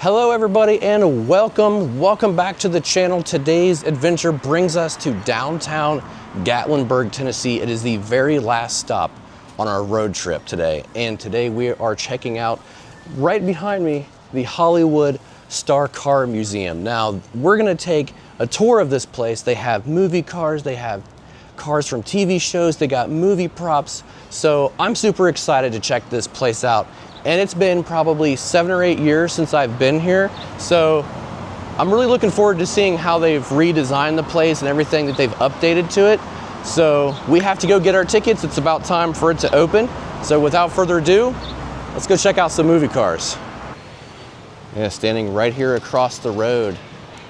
Hello everybody and welcome back to the channel. Today's adventure brings us to downtown Gatlinburg, Tennessee. It is the very last stop on our road trip today. And today we are checking out, right behind me, the Hollywood Star Car Museum. Now we're gonna take a tour of this place. They have movie cars, they have cars from TV shows, they got movie props. So I'm super excited to check this place out. And it's been probably 7 or 8 years since I've been here. So I'm really looking forward to seeing how they've redesigned the place and everything that they've updated to it. So we have to go get our tickets. It's about time for it to open. So without further ado, let's go check out some movie cars. Yeah, standing right here across the road,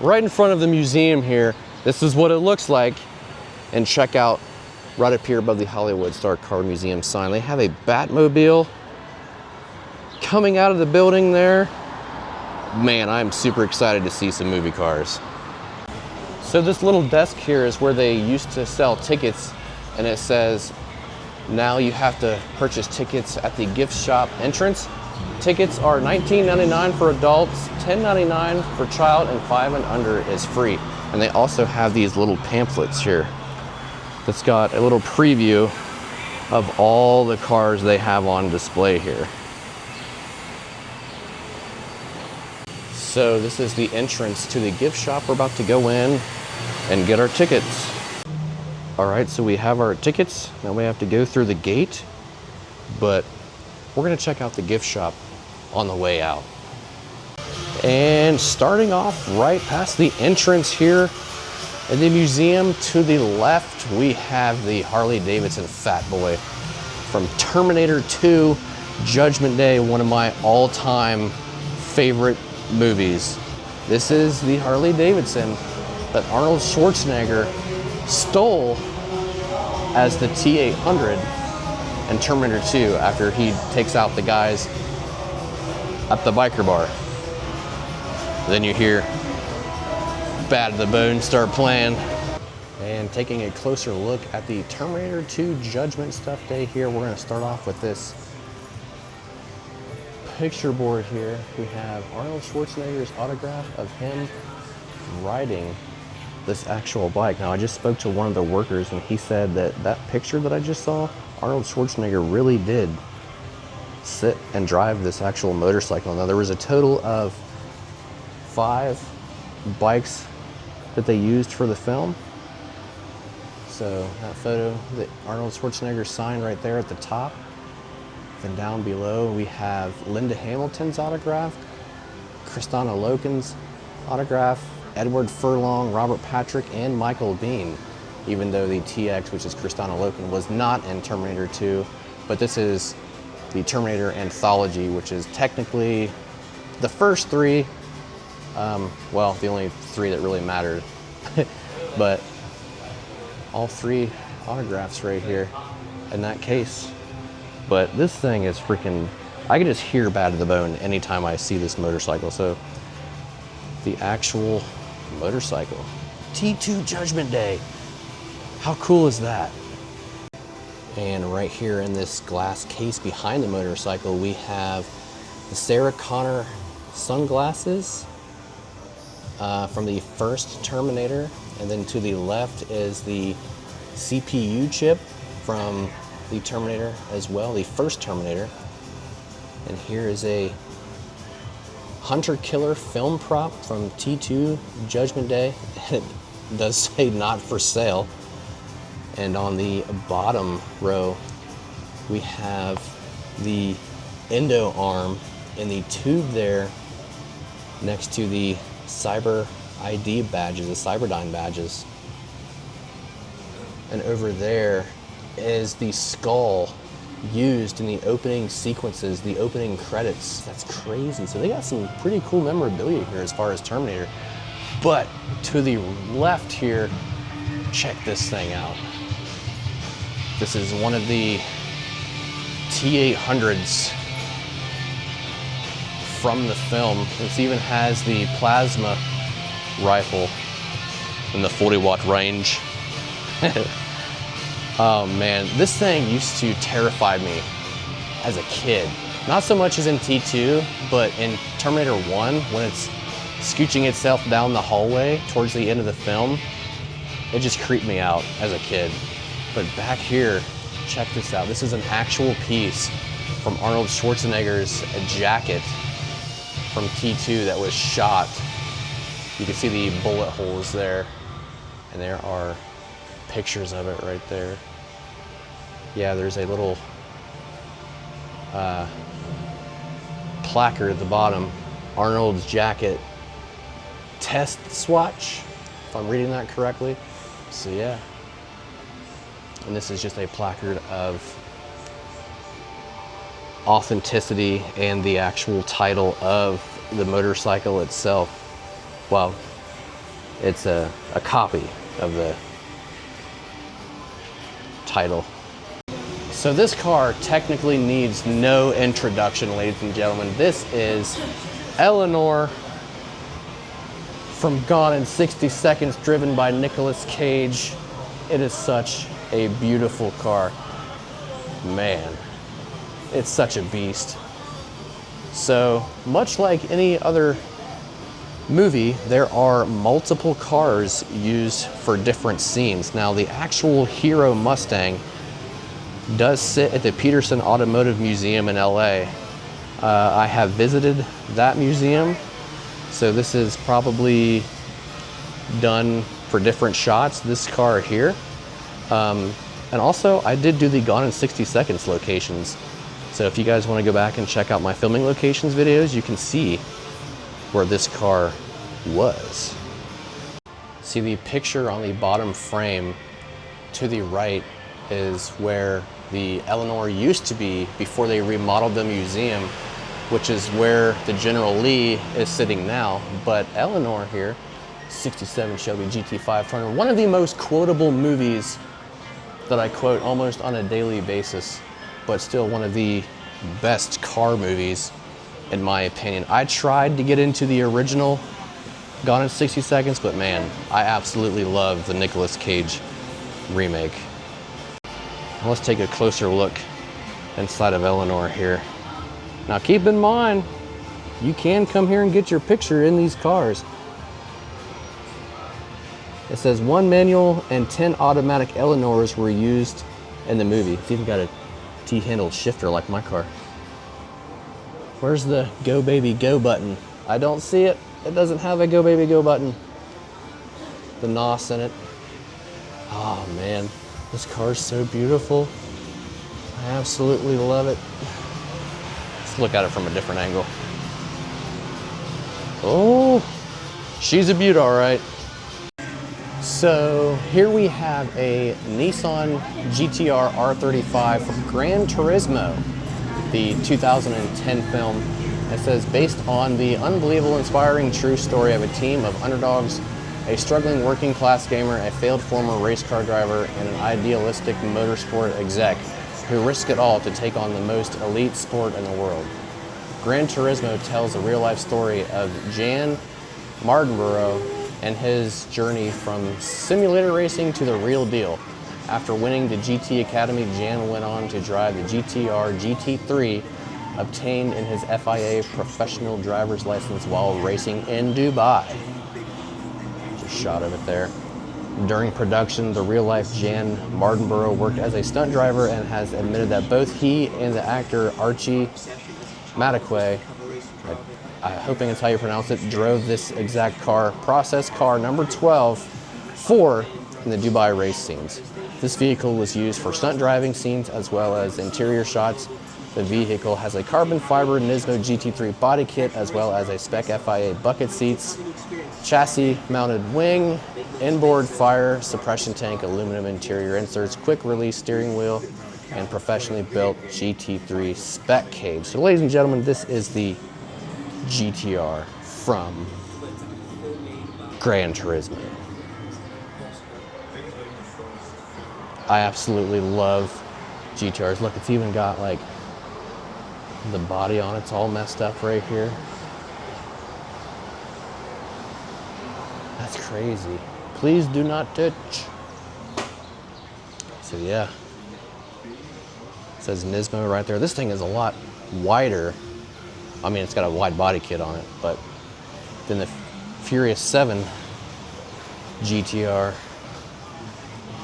right in front of the museum here. This is what it looks like. And check out right up here above the Hollywood Star Car Museum sign. They have a Batmobile coming out of the building there. Man, I'm super excited to see some movie cars. So this little desk here is where they used to sell tickets, and it says now you have to purchase tickets at the gift shop entrance. Tickets are $19.99 for adults, $10.99 for child, and 5 and under is free. And they also have these little pamphlets here that's got a little preview of all the cars they have on display here. So this is the entrance to the gift shop. We're about to go in and get our tickets. All right, so we have our tickets. Now we have to go through the gate, but we're gonna check out the gift shop on the way out. And starting off right past the entrance here in the museum, to the left, we have the Harley-Davidson Fat Boy from Terminator 2, Judgment Day, one of my all-time favorite movies. This is the Harley-Davidson that Arnold Schwarzenegger stole as the T-800 in Terminator 2 after he takes out the guys at the biker bar. Then you hear Bad to the Bone start playing. And taking a closer look at the Terminator 2 Judgment Stuff Day here, we're going to start off with this picture board here. We have Arnold Schwarzenegger's autograph of him riding this actual bike. Now I just spoke to one of the workers and he said that that picture that I just saw, Arnold Schwarzenegger really did sit and drive this actual motorcycle. Now there was a total of 5 bikes that they used for the film. So that photo that Arnold Schwarzenegger signed right there at the top. And down below we have Linda Hamilton's autograph, Kristanna Loken's autograph, Edward Furlong, Robert Patrick, and Michael Biehn. Even though the TX, which is Kristanna Loken, was not in Terminator 2, but this is the Terminator Anthology, which is technically the first 3, well, the only 3 that really mattered, but all 3 autographs right here in that case. But this thing is freaking, I can just hear Bad to the Bone anytime I see this motorcycle. So the actual motorcycle, T2 Judgment Day. How cool is that? And right here in this glass case behind the motorcycle, we have the Sarah Connor sunglasses from the first Terminator. And then to the left is the CPU chip from the Terminator as well, the first Terminator. And here is a Hunter Killer film prop from T2 Judgment Day. It does say not for sale. And on the bottom row, we have the endo arm in the tube there next to the Cyber ID badges, the Cyberdyne badges. And over there is the skull used in the opening sequences, the opening credits. That's crazy. So they got some pretty cool memorabilia here as far as Terminator. But to the left here, check this thing out. This is one of the T-800s from the film. This even has the plasma rifle in the 40-watt range. Oh man, this thing used to terrify me as a kid. Not so much as in T2, but in Terminator 1, when it's scooching itself down the hallway towards the end of the film, it just creeped me out as a kid. But back here, check this out. This is an actual piece from Arnold Schwarzenegger's jacket from T2 that was shot. You can see the bullet holes there, and there are pictures of it right there. Yeah, there's a little placard at the bottom, Arnold's jacket test swatch, if I'm reading that correctly. So yeah, and this is just a placard of authenticity and the actual title of the motorcycle itself. Well, it's a copy of the title. So this car technically needs no introduction, ladies and gentlemen. This is Eleanor from Gone in 60 Seconds, driven by Nicolas Cage. It is such a beautiful car. Man, it's such a beast. So, much like any other movie, there are multiple cars used for different scenes. Now, the actual Hero Mustang does sit at the Peterson Automotive Museum in LA. I have visited that museum, so this is probably done for different shots, this car here. And also, I did do the Gone in 60 Seconds locations. So if you guys want to go back and check out my filming locations videos, you can see where this car was. See the picture on the bottom frame to the right is where the Eleanor used to be before they remodeled the museum, which is where the General Lee is sitting now. But Eleanor here, 67 Shelby GT500, one of the most quotable movies that I quote almost on a daily basis, but still one of the best car movies in my opinion. I tried to get into the original Gone in 60 Seconds, but man, I absolutely love the Nicolas Cage remake. Let's take a closer look inside of Eleanor here. Now keep in mind, you can come here and get your picture in these cars. It says 1 manual and 10 automatic Eleanors were used in the movie. It's even got a T-handled shifter like my car. Where's the go baby go button? I don't see it. It doesn't have a go baby go button. The NOS in it. Oh man. This car is so beautiful. I absolutely love it. Let's look at it from a different angle. Oh, she's a beaut, all right. So here we have a Nissan GTR R35 from Gran Turismo, the 2010 film. It says, based on the unbelievable, inspiring, true story of a team of underdogs, a struggling working class gamer, a failed former race car driver, and an idealistic motorsport exec who risk it all to take on the most elite sport in the world. Gran Turismo tells the real life story of Jan Mardenborough and his journey from simulator racing to the real deal. After winning the GT Academy, Jan went on to drive the GTR GT3, obtained in his FIA professional driver's license while racing in Dubai. Just shot of it there. During production, the real-life Jan Mardenborough worked as a stunt driver and has admitted that both he and the actor Archie Madekwe, I'm hoping that's how you pronounce it, drove this exact car, process car number 12, in the Dubai race scenes. This vehicle was used for stunt driving scenes as well as interior shots. The vehicle has a carbon fiber Nismo GT3 body kit as well as a spec FIA bucket seats, chassis mounted wing, inboard fire suppression tank, aluminum interior inserts, quick release steering wheel, and professionally built GT3 spec cage. So ladies and gentlemen, this is the GTR from Gran Turismo. I absolutely love GTRs. Look, it's even got like the body on it's all messed up right here. That's crazy. Please do not touch. So yeah, it says Nismo right there. This thing is a lot wider. I mean, it's got a wide body kit on it, but than the Furious 7 GTR.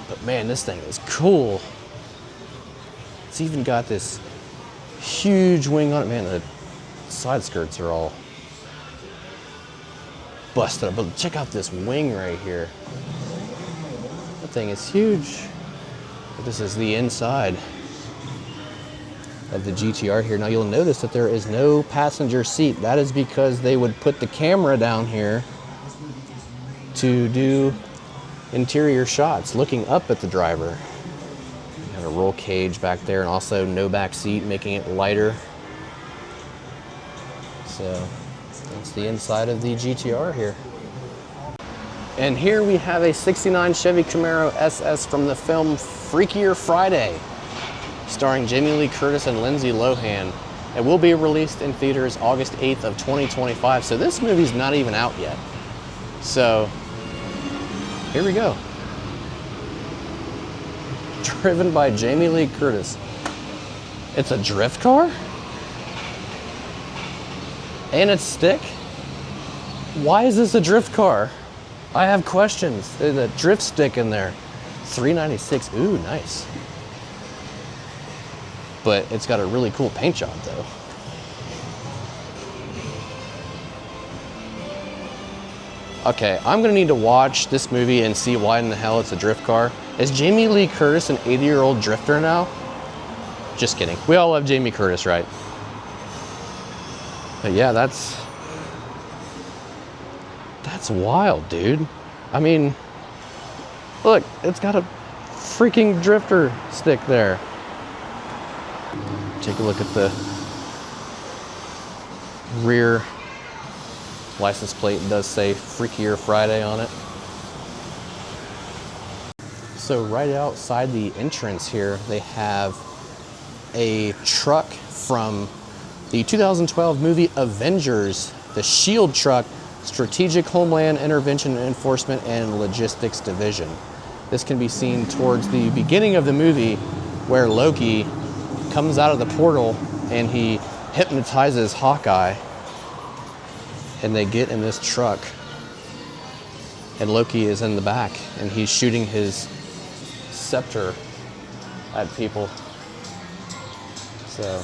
But man, this thing is cool. It's even got this huge wing on it. Man, the side skirts are all busted up. But check out this wing right here. That thing is huge. But this is the inside of the GTR here. Now you'll notice that there is no passenger seat. That is because they would put the camera down here to do interior shots, looking up at the driver. Got a roll cage back there, and also no back seat, making it lighter. So that's the inside of the GTR here. And here we have a 69 Chevy Camaro SS from the film Freakier Friday, starring Jamie Lee Curtis and Lindsay Lohan. It will be released in theaters August 8th of 2025. So this movie's not even out yet. So here we go. Driven by Jamie Lee Curtis. It's a drift car? And it's stick? Why is this a drift car? I have questions. There's a drift stick in there. $396. Ooh, nice. But it's got a really cool paint job though. Okay, I'm gonna need to watch this movie and see why in the hell it's a drift car. Is Jamie Lee Curtis an 80-year-old drifter now? Just kidding. We all love Jamie Curtis, right? But yeah, that's wild, dude. I mean, look, it's got a freaking drifter stick there. Take a look at the rear license plate. It does say Freakier Friday on it. So right outside the entrance here, they have a truck from the 2012 movie Avengers, the SHIELD truck, Strategic Homeland Intervention Enforcement and Logistics Division. This can be seen towards the beginning of the movie where Loki comes out of the portal and he hypnotizes Hawkeye, and they get in this truck and Loki is in the back and he's shooting his scepter at people. So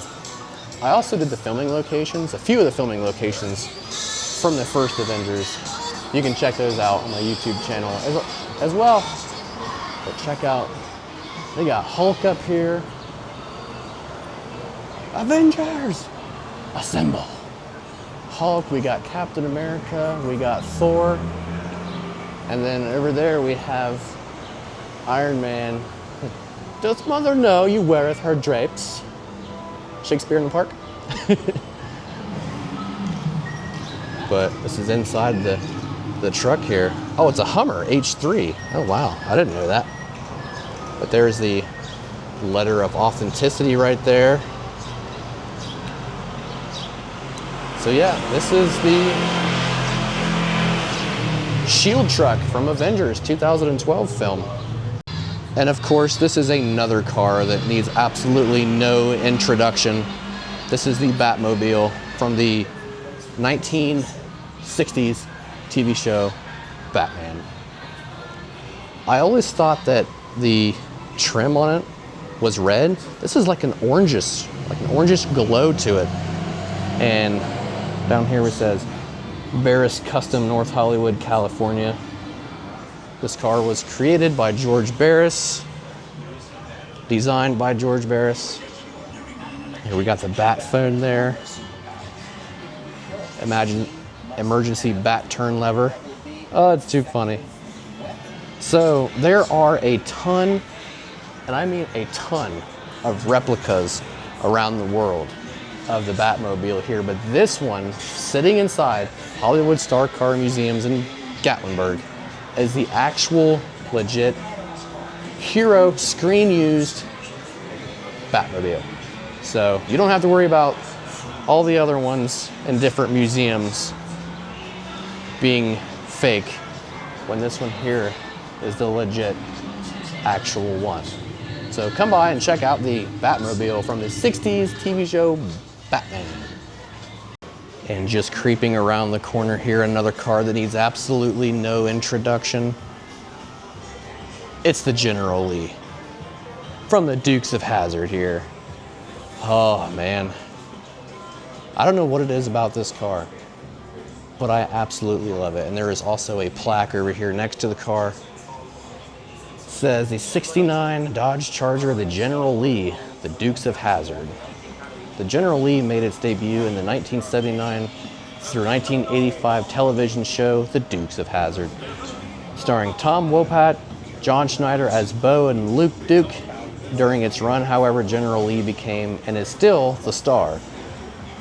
I also did the filming locations, a few of the filming locations from the first Avengers. You can check those out on my YouTube channel as well. But check out, they got Hulk up here. Avengers, assemble. Hulk, we got Captain America, we got Thor, and then over there we have Iron Man. Does mother know you weareth her drapes? Shakespeare in the Park. But this is inside the truck here. Oh, it's a Hummer H3. Oh wow, I didn't know that. But there's the letter of authenticity right there. So yeah, this is the SHIELD truck from Avengers 2012 film. And of course, this is another car that needs absolutely no introduction. This is the Batmobile from the 1960s TV show Batman. I always thought that the trim on it was red. This is like an orangish glow to it. And down here it says Barris Custom, North Hollywood, California. This car was created by George Barris, designed by George Barris. Here we got the bat phone there. Imagine emergency bat turn lever. Oh, it's too funny. So there are a ton, and I mean a ton, of replicas around the world of the Batmobile here, but this one, sitting inside Hollywood Star Car Museums in Gatlinburg, is the actual legit hero screen used Batmobile. So you don't have to worry about all the other ones in different museums being fake when this one here is the legit actual one. So come by and check out the Batmobile from the 60s TV show Batman. And just creeping around the corner here, another car that needs absolutely no introduction. It's the General Lee from the Dukes of Hazzard here. Oh man. I don't know what it is about this car, but I absolutely love it. And there is also a plaque over here next to the car. It says the 69 Dodge Charger, the General Lee, the Dukes of Hazzard. The General Lee made its debut in the 1979 through 1985 television show, The Dukes of Hazzard, starring Tom Wopat, John Schneider as Bo and Luke Duke. During its run, however, General Lee became, and is still, the star.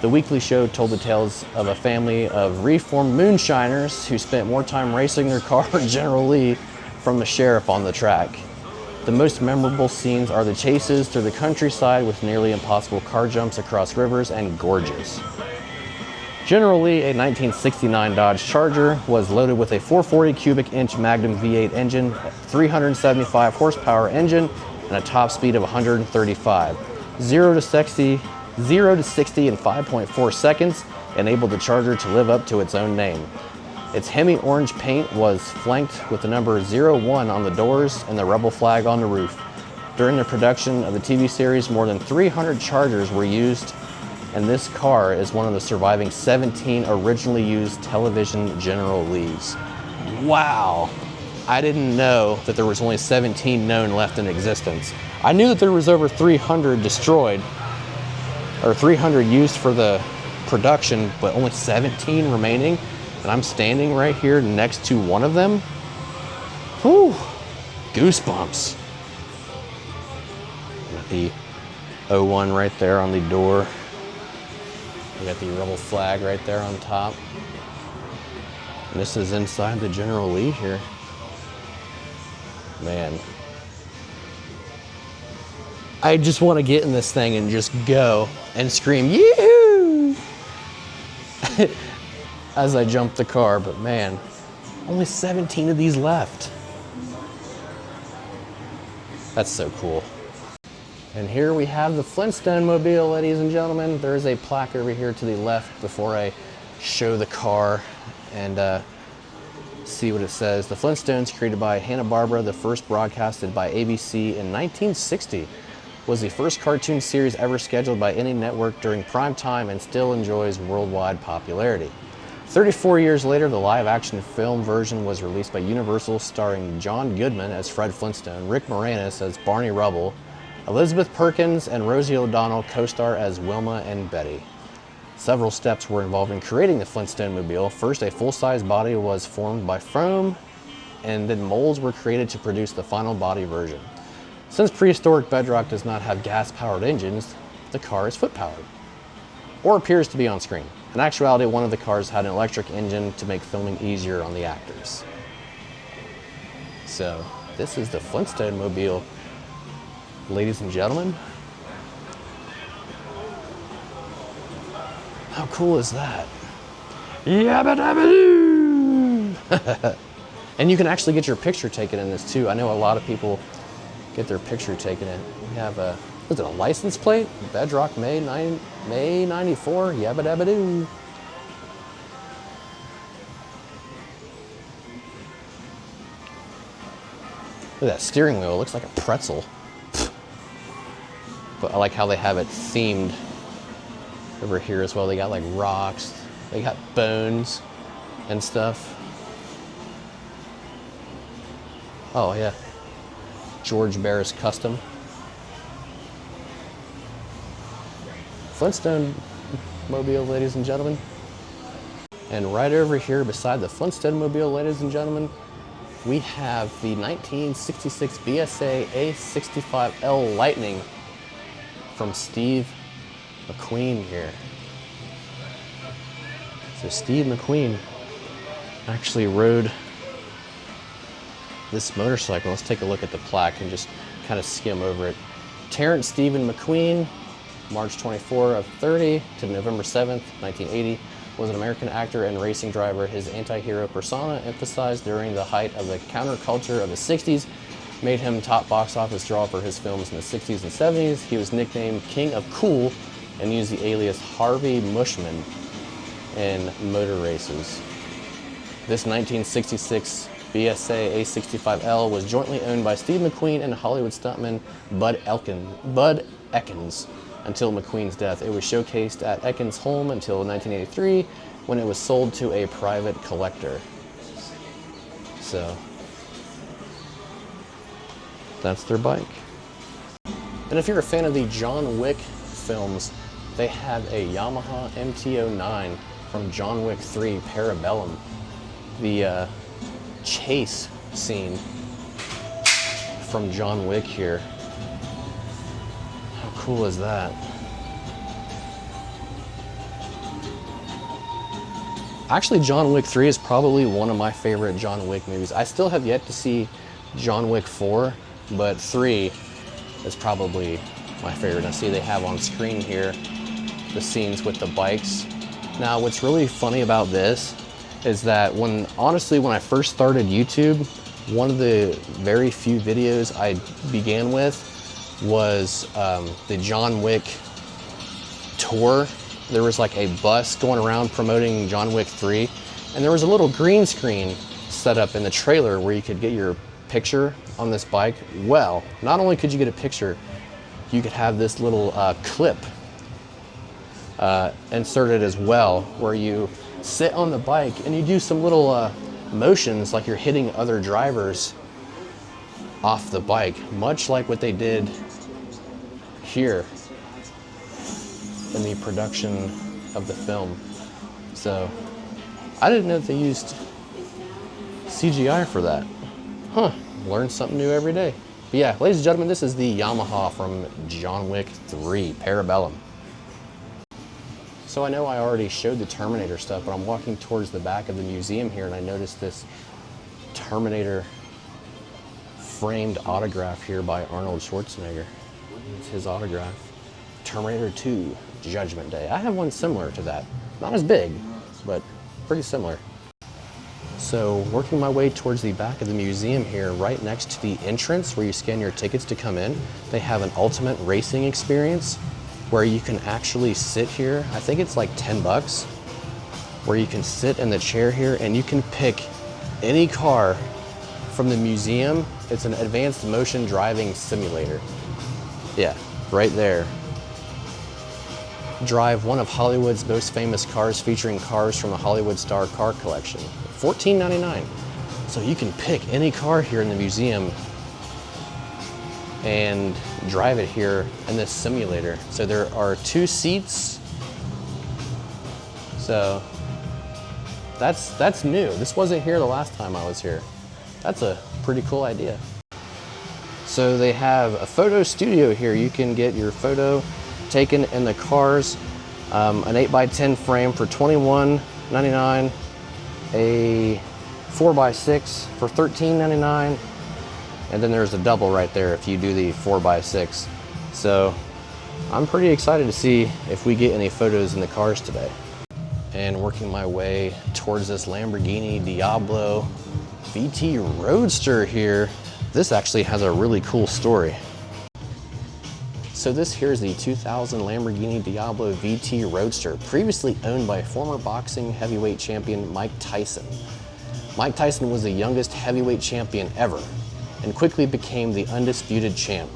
The weekly show told the tales of a family of reformed moonshiners who spent more time racing their car, General Lee, from the sheriff on the track. The most memorable scenes are the chases through the countryside with nearly impossible car jumps across rivers and gorges. General Lee, a 1969 Dodge Charger, was loaded with a 440 cubic inch Magnum V8 engine, 375 horsepower engine, and a top speed of 135. 0 to 60 in 5.4 seconds enabled the Charger to live up to its own name. Its Hemi orange paint was flanked with the number 01 on the doors and the rebel flag on the roof. During the production of the TV series, more than 300 Chargers were used, and this car is one of the surviving 17 originally used television General Lees. Wow! I didn't know that there was only 17 known left in existence. I knew that there was over 300 destroyed, or 300 used for the production, but only 17 remaining. And I'm standing right here next to one of them. Whew, goosebumps. Got the 01 right there on the door. We got the rebel flag right there on top. And this is inside the General Lee here. Man. I just want to get in this thing and just go and scream, "Yoo-hoo!" as I jump the car, but man, only 17 of these left. That's so cool. And here we have the Flintstone Mobile, ladies and gentlemen. There is a plaque over here to the left before I show the car and see what it says. The Flintstones, created by Hanna-Barbera, the first broadcasted by ABC in 1960, was the first cartoon series ever scheduled by any network during prime time and still enjoys worldwide popularity. 34 years later, the live-action film version was released by Universal, starring John Goodman as Fred Flintstone, Rick Moranis as Barney Rubble, Elizabeth Perkins and Rosie O'Donnell co-star as Wilma and Betty. Several steps were involved in creating the Flintstone Mobile. First, a full-size body was formed by foam, and then molds were created to produce the final body version. Since prehistoric bedrock does not have gas-powered engines, the car is foot-powered, or appears to be on screen. In actuality, one of the cars had an electric engine to make filming easier on the actors. So, this is the Flintstone Mobile, ladies and gentlemen. How cool is that? Yabba dabba doo! And you can actually get your picture taken in this too. I know a lot of people get their picture taken in. We have a, is it a license plate? Bedrock May 94, yabba dabba doo. Look at that steering wheel, it looks like a pretzel. But I like how they have it themed over here as well. They got like rocks, they got bones and stuff. Oh yeah, George Barris Custom. Flintstone Mobile, ladies and gentlemen. And right over here beside the Flintstone Mobile, ladies and gentlemen, we have the 1966 BSA A65L Lightning from Steve McQueen here. So Steve McQueen actually rode this motorcycle. Let's take a look at the plaque and just kind of skim over it. Terrence Stephen McQueen, March 24 of 30 to November 7th, 1980, was an American actor and racing driver. His anti-hero persona, emphasized during the height of the counterculture of the 60s, made him top box office draw for his films in the 60s and 70s. He was nicknamed King of Cool and used the alias Harvey Mushman in motor races. This 1966 BSA A65L was jointly owned by Steve McQueen and Hollywood stuntman Bud Ekins until McQueen's death. It was showcased at Ekins' home until 1983 when it was sold to a private collector. So that's their bike. And if you're a fan of the John Wick films, they have a Yamaha MT-09 from John Wick 3 Parabellum. The chase scene from John Wick here. How cool is that? Actually, John Wick 3 is probably one of my favorite John Wick movies. I still have yet to see John Wick 4, but 3 is probably my favorite. Now see, they have on screen here the scenes with the bikes. Now, what's really funny about this is that honestly, when I first started YouTube, one of the very few videos I began with was the John Wick tour. There was like a bus going around promoting John Wick 3, and there was a little green screen set up in the trailer where you could get your picture on this bike. Well, not only could you get a picture, you could have this little clip inserted as well, where you sit on the bike and you do some little motions like you're hitting other drivers off the bike, much like what they did here in the production of the film. So I didn't know that they used CGI for that. Huh, learn something new every day. But yeah, ladies and gentlemen, this is the Yamaha from John Wick 3 Parabellum. So I know I already showed the Terminator stuff, but I'm walking towards the back of the museum here and I noticed this Terminator framed autograph here by Arnold Schwarzenegger. It's his autograph. Terminator 2, Judgment Day. I have one similar to that. Not as big, but pretty similar. So working my way towards the back of the museum here, right next to the entrance where you scan your tickets to come in, they have an ultimate racing experience where you can actually sit here. I think it's like 10 bucks, where you can sit in the chair here and you can pick any car from the museum. It's an advanced motion driving simulator. Yeah, right there. Drive one of Hollywood's most famous cars, featuring cars from the Hollywood Star Car Collection. $14.99. So you can pick any car here in the museum and drive it here in this simulator. So there are 2 seats. So that's new. This wasn't here the last time I was here. That's a pretty cool idea. So they have a photo studio here. You can get your photo taken in the cars, an 8x10 frame for $21.99, a 4x6 for $13.99, and then there's a double right there if you do the 4x6. So I'm pretty excited to see if we get any photos in the cars today. And working my way towards this Lamborghini Diablo VT Roadster here. This actually has a really cool story. So this here is the 2000 Lamborghini Diablo VT Roadster, previously owned by former boxing heavyweight champion Mike Tyson. Mike Tyson was the youngest heavyweight champion ever and quickly became the undisputed champ.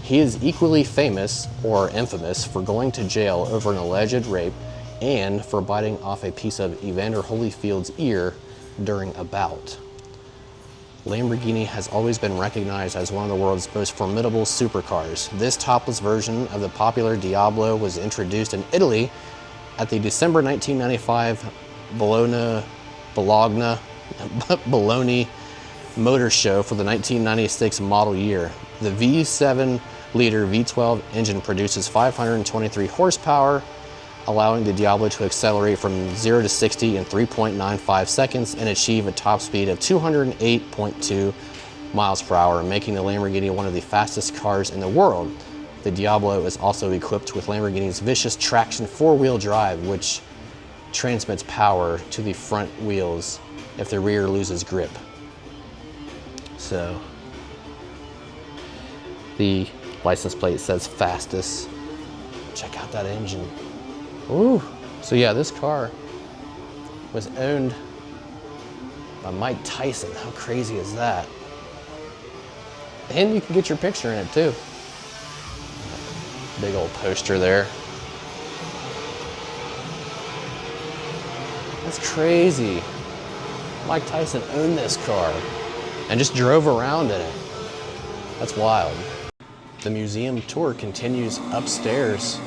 He is equally famous, or infamous, for going to jail over an alleged rape and for biting off a piece of Evander Holyfield's ear during a bout. Lamborghini has always been recognized as one of the world's most formidable supercars. This topless version of the popular Diablo was introduced in Italy at the December 1995 Bologna Motor Show for the 1996 model year. The V7-liter V12 engine produces 523 horsepower, allowing the Diablo to accelerate from 0 to 60 in 3.95 seconds and achieve a top speed of 208.2 miles per hour, making the Lamborghini one of the fastest cars in the world. The Diablo is also equipped with Lamborghini's Vicious Traction 4-wheel drive, which transmits power to the front wheels if the rear loses grip. So the license plate says fastest. Check out that engine. Ooh. So yeah, this car was owned by Mike Tyson. How crazy is that? And you can get your picture in it too. Big old poster there. That's crazy. Mike Tyson owned this car and just drove around in it. That's wild. The museum tour continues upstairs.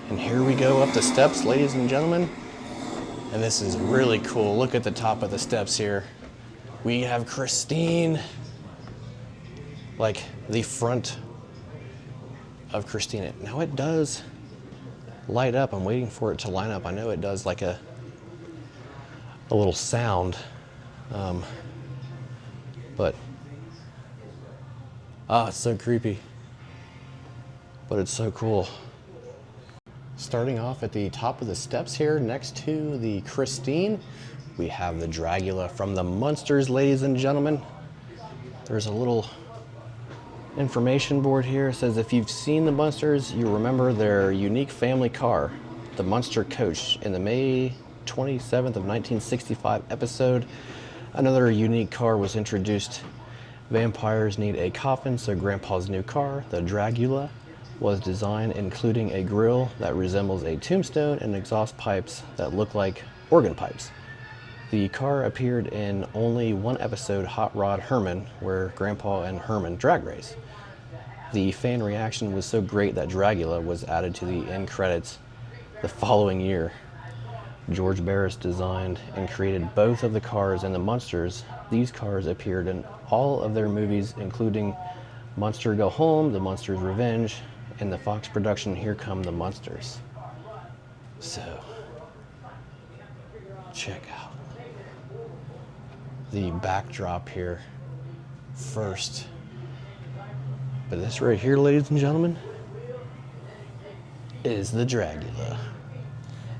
And here we go up the steps, ladies and gentlemen. And this is really cool. Look at the top of the steps here. We have Christine. Like the front of Christine. Now it does light up. I'm waiting for it to line up. I know it does like a little sound. But it's so creepy. But it's so cool. Starting off at the top of the steps here, next to the Christine, we have the Dragula from the Munsters, ladies and gentlemen. There's a little information board here. It says if you've seen the Munsters, you remember their unique family car, the Munster Coach. In the May 27th of 1965 episode, another unique car was introduced. Vampires need a coffin, so Grandpa's new car, the Dragula, was designed including a grille that resembles a tombstone and exhaust pipes that look like organ pipes. The car appeared in only one episode, Hot Rod Herman, where Grandpa and Herman drag race. The fan reaction was so great that Dragula was added to the end credits the following year. George Barris designed and created both of the cars in the Munsters. These cars appeared in all of their movies, including Munster Go Home, The Munsters Revenge, and the Fox production Here Come the Munsters. So, check out the backdrop here first. But this right here, ladies and gentlemen, is the Dragula.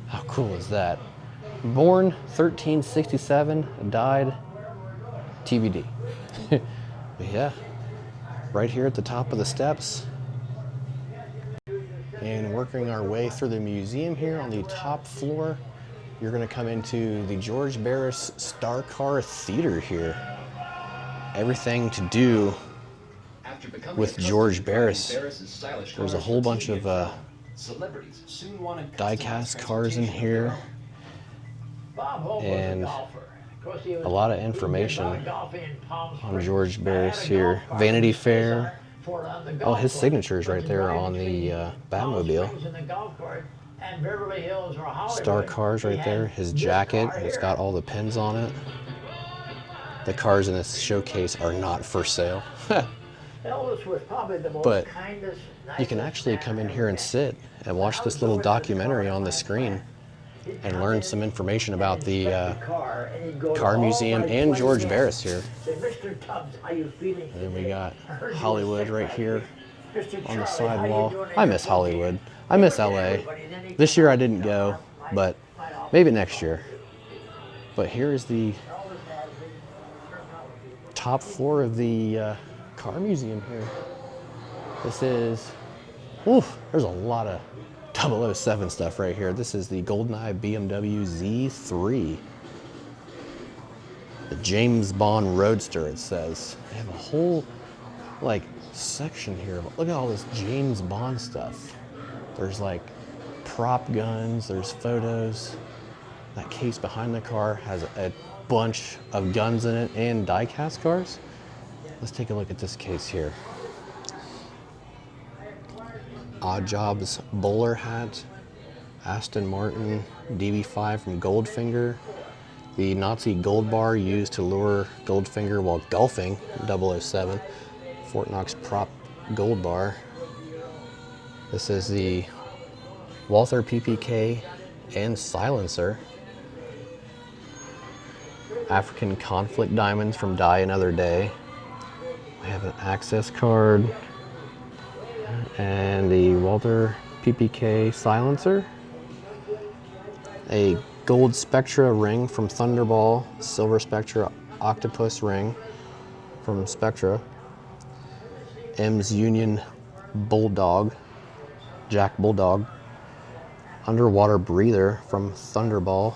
How cool is that? Born 1367, died TBD. But yeah, right here at the top of the steps. And working our way through the museum here on the top floor, you're gonna come into the George Barris Star Car Theater here. Everything to do with George Barris. There's a whole bunch of die-cast cars in here and a lot of information on George Barris here. Vanity Fair. Oh, his signature's right there on the Batmobile. Star Cars right there. His jacket, it's got all the pins on it. The cars in this showcase are not for sale. But you can actually come in here and sit and watch this little documentary on the screen and learn some information about the car museum and George Barris here. And then we got Hollywood right here on the side wall. I miss Hollywood. I miss LA. This year I didn't go, but maybe next year. But here is the top floor of the car museum here. This is, there's a lot of 007 stuff right here. This is the GoldenEye BMW Z3. The James Bond Roadster, it says. They have a whole, section here. Look at all this James Bond stuff. There's, prop guns. There's photos. That case behind the car has a bunch of guns in it and die-cast cars. Let's take a look at this case here. Odd Jobs bowler hat, Aston Martin DB5 from Goldfinger, the Nazi gold bar used to lure Goldfinger while golfing, 007, Fort Knox prop gold bar. This is the Walther PPK and silencer. African conflict diamonds from Die Another Day. We have an access card and the Walther PPK silencer. A gold Spectra ring from Thunderball, silver Spectra octopus ring from Spectra. M's Union Bulldog, Jack Bulldog underwater breather from Thunderball,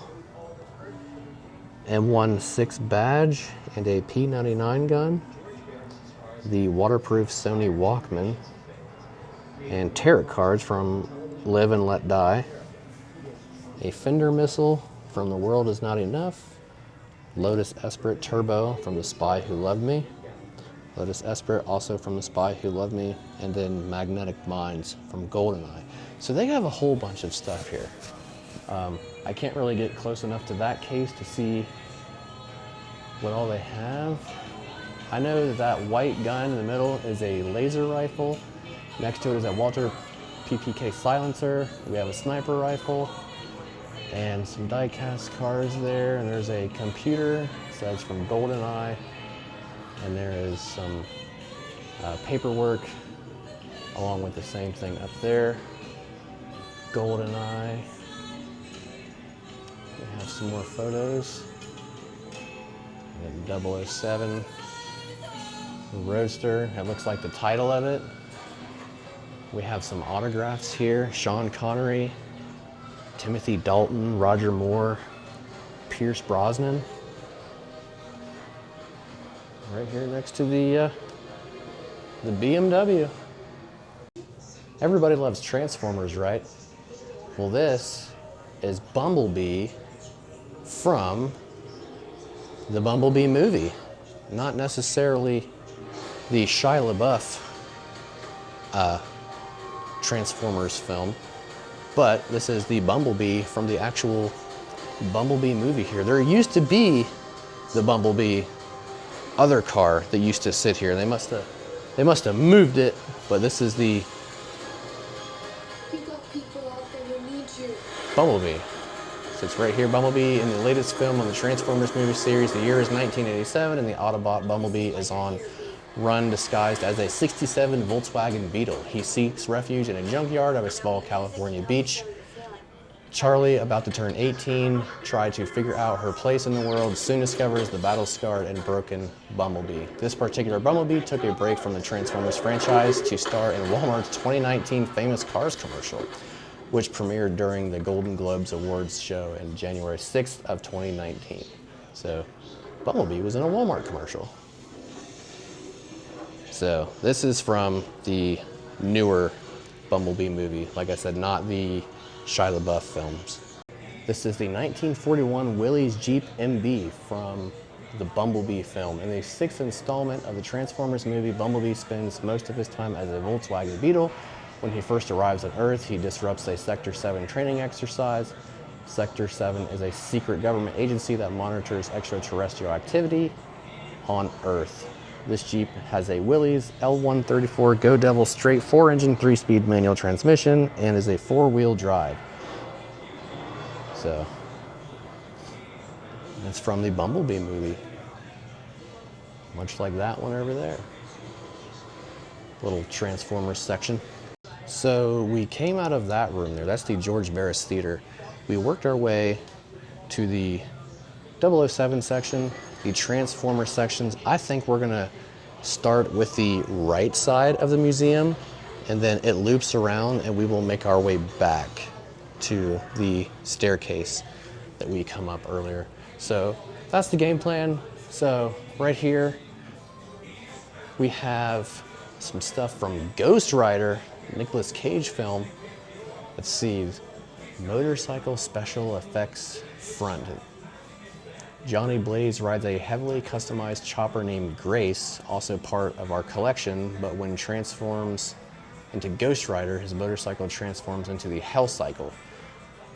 M16 badge, and a P99 gun, the waterproof Sony Walkman, and tarot cards from Live and Let Die, a Fender missile from The World Is Not Enough, Lotus Esprit Turbo from The Spy Who Loved Me, Lotus Esprit also from The Spy Who Loved Me, and then Magnetic Minds from GoldenEye. So they have a whole bunch of stuff here. I can't really get close enough to that case to see what all they have. I know that that white gun in the middle is a laser rifle. Next to it is a Walter PPK silencer. We have a sniper rifle and some die-cast cars there. And there's a computer, so that's from GoldenEye. And there is some paperwork along with the same thing up there. GoldenEye. We have some more photos. And 007 Roadster. It looks like the title of it. We have some autographs here. Sean Connery, Timothy Dalton, Roger Moore, Pierce Brosnan. Right here next to the BMW. Everybody loves Transformers, right? Well, this is Bumblebee from the Bumblebee movie. Not necessarily the Shia LaBeouf Transformers film, but this is the Bumblebee from the actual Bumblebee movie here. There used to be the Bumblebee other car that used to sit here. They must have moved it, but this is the Bumblebee. Sits right here, Bumblebee in the latest film on the Transformers movie series. The year is 1987, and the Autobot Bumblebee is on run disguised as a 67 Volkswagen Beetle. He seeks refuge in a junkyard of a small California beach. Charlie, about to turn 18, tried to figure out her place in the world, soon discovers the battle-scarred and broken Bumblebee. This particular Bumblebee took a break from the Transformers franchise to star in Walmart's 2019 Famous Cars commercial, which premiered during the Golden Globes Awards show in January 6th of 2019. So Bumblebee was in a Walmart commercial. So this is from the newer Bumblebee movie. Like I said, not the Shia LaBeouf films. This is the 1941 Willys Jeep MB from the Bumblebee film. In the 6th installment of the Transformers movie, Bumblebee spends most of his time as a Volkswagen Beetle. When he first arrives on Earth, he disrupts a Sector 7 training exercise. Sector 7 is a secret government agency that monitors extraterrestrial activity on Earth. This Jeep has a Willys L134 Go Devil straight 4-engine 3-speed manual transmission and is a 4-wheel drive. So that's from the Bumblebee movie. Much like that one over there. Little Transformers section. So we came out of that room there. That's the George Barris Theater. We worked our way to the 007 section, the Transformer sections. I think we're gonna start with the right side of the museum, and then it loops around and we will make our way back to the staircase that we come up earlier. So that's the game plan. So right here, we have some stuff from Ghost Rider, Nicolas Cage film. Let's see, motorcycle special effects front. Johnny Blaze rides a heavily customized chopper named Grace, also part of our collection, but when transforms into Ghost Rider, his motorcycle transforms into the Hell Cycle.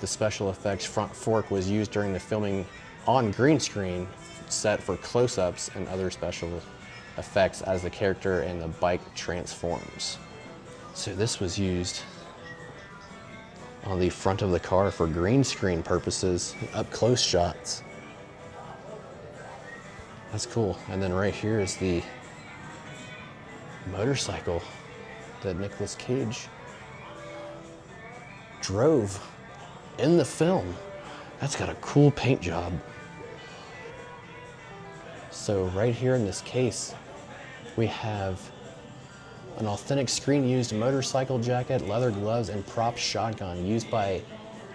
The special effects front fork was used during the filming on green screen, set for close-ups and other special effects as the character and the bike transforms. So this was used on the front of the car for green screen purposes, up close shots. That's cool. And then right here is the motorcycle that Nicolas Cage drove in the film. That's got a cool paint job. So right here in this case, we have an authentic screen-used motorcycle jacket, leather gloves, and prop shotgun used by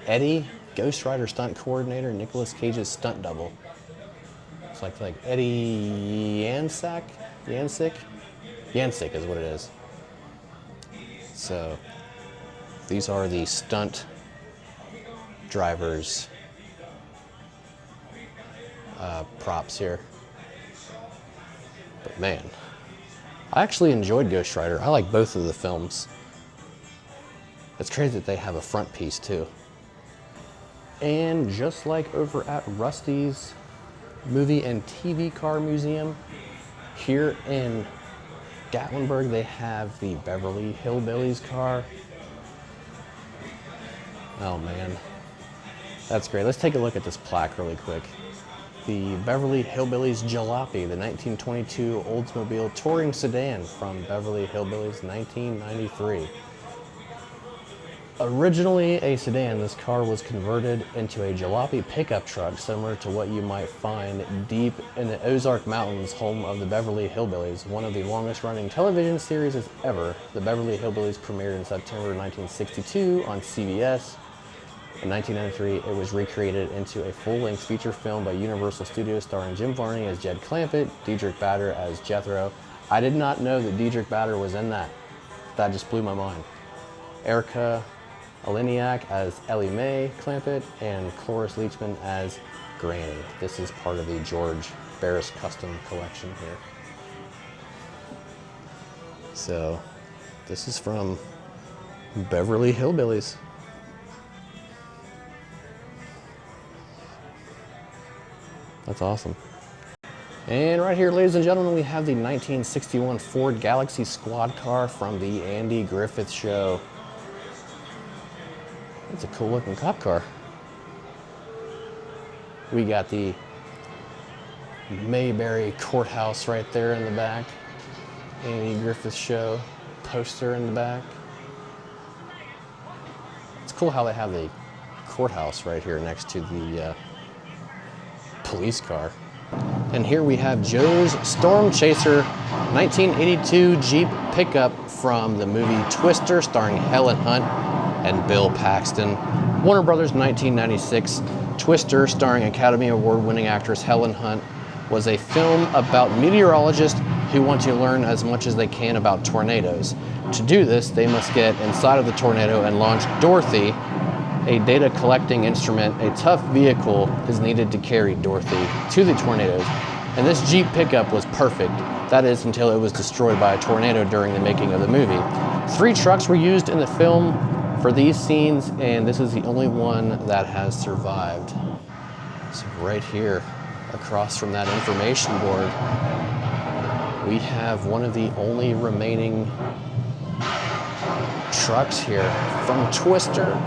Eddie, Ghost Rider stunt coordinator, Nicolas Cage's stunt double. It's like Eddie Yancek is what it is. So these are the stunt drivers props here. But man, I actually enjoyed Ghost Rider. I like both of the films. It's crazy that they have a front piece too. And just like over at Rusty's Movie and TV Car Museum, here in Gatlinburg, they have the Beverly Hillbillies car. Oh man, that's great. Let's take a look at this plaque really quick. The Beverly Hillbillies Jalopy, the 1922 Oldsmobile touring sedan from Beverly Hillbillies 1993. Originally a sedan, this car was converted into a jalopy pickup truck, similar to what you might find deep in the Ozark Mountains, home of the Beverly Hillbillies, one of the longest running television series ever. The Beverly Hillbillies premiered in September 1962 on CBS. In 1993, it was recreated into a full-length feature film by Universal Studios starring Jim Varney as Jed Clampett, Diedrich Bader as Jethro. I did not know that Diedrich Bader was in that. That just blew my mind. Erica Aliniak as Ellie Mae Clampett, and Cloris Leachman as Granny. This is part of the George Barris Custom collection here. So, this is from Beverly Hillbillies. That's awesome. And right here, ladies and gentlemen, we have the 1961 Ford Galaxy squad car from the Andy Griffith Show. It's a cool looking cop car. We got the Mayberry Courthouse right there in the back. Andy Griffith Show poster in the back. It's cool how they have the courthouse right here next to the police car. And here we have Joe's Storm Chaser 1982 Jeep pickup from the movie Twister, starring Helen Hunt and Bill Paxton. Warner Brothers 1996 Twister, starring Academy Award-winning actress Helen Hunt, was a film about meteorologists who want to learn as much as they can about tornadoes. To do this, they must get inside of the tornado and launch Dorothy, a data collecting instrument. A tough vehicle is needed to carry Dorothy to the tornadoes, and this Jeep pickup was perfect. That is, until it was destroyed by a tornado during the making of the movie. 3 trucks were used in the film for these scenes, and this is the only one that has survived. So right here, across from that information board, we have one of the only remaining trucks here from Twister.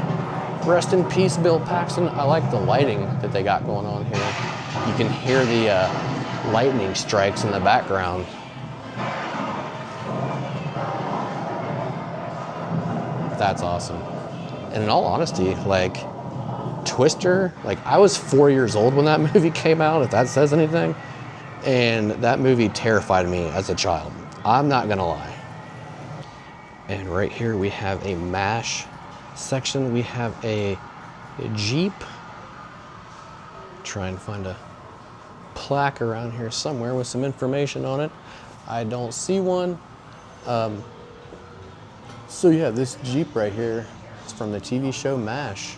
Rest in peace, Bill Paxton. I like the lighting that they got going on here. You can hear the lightning strikes in the background. That's awesome. And in all honesty, like Twister, like I was 4 years old when that movie came out, if that says anything. And that movie terrified me as a child. I'm not gonna lie. And right here we have a MASH section. We have a Jeep. Try and find a plaque around here somewhere with some information on it. I don't see one. So yeah, this Jeep right here is from the TV show MASH.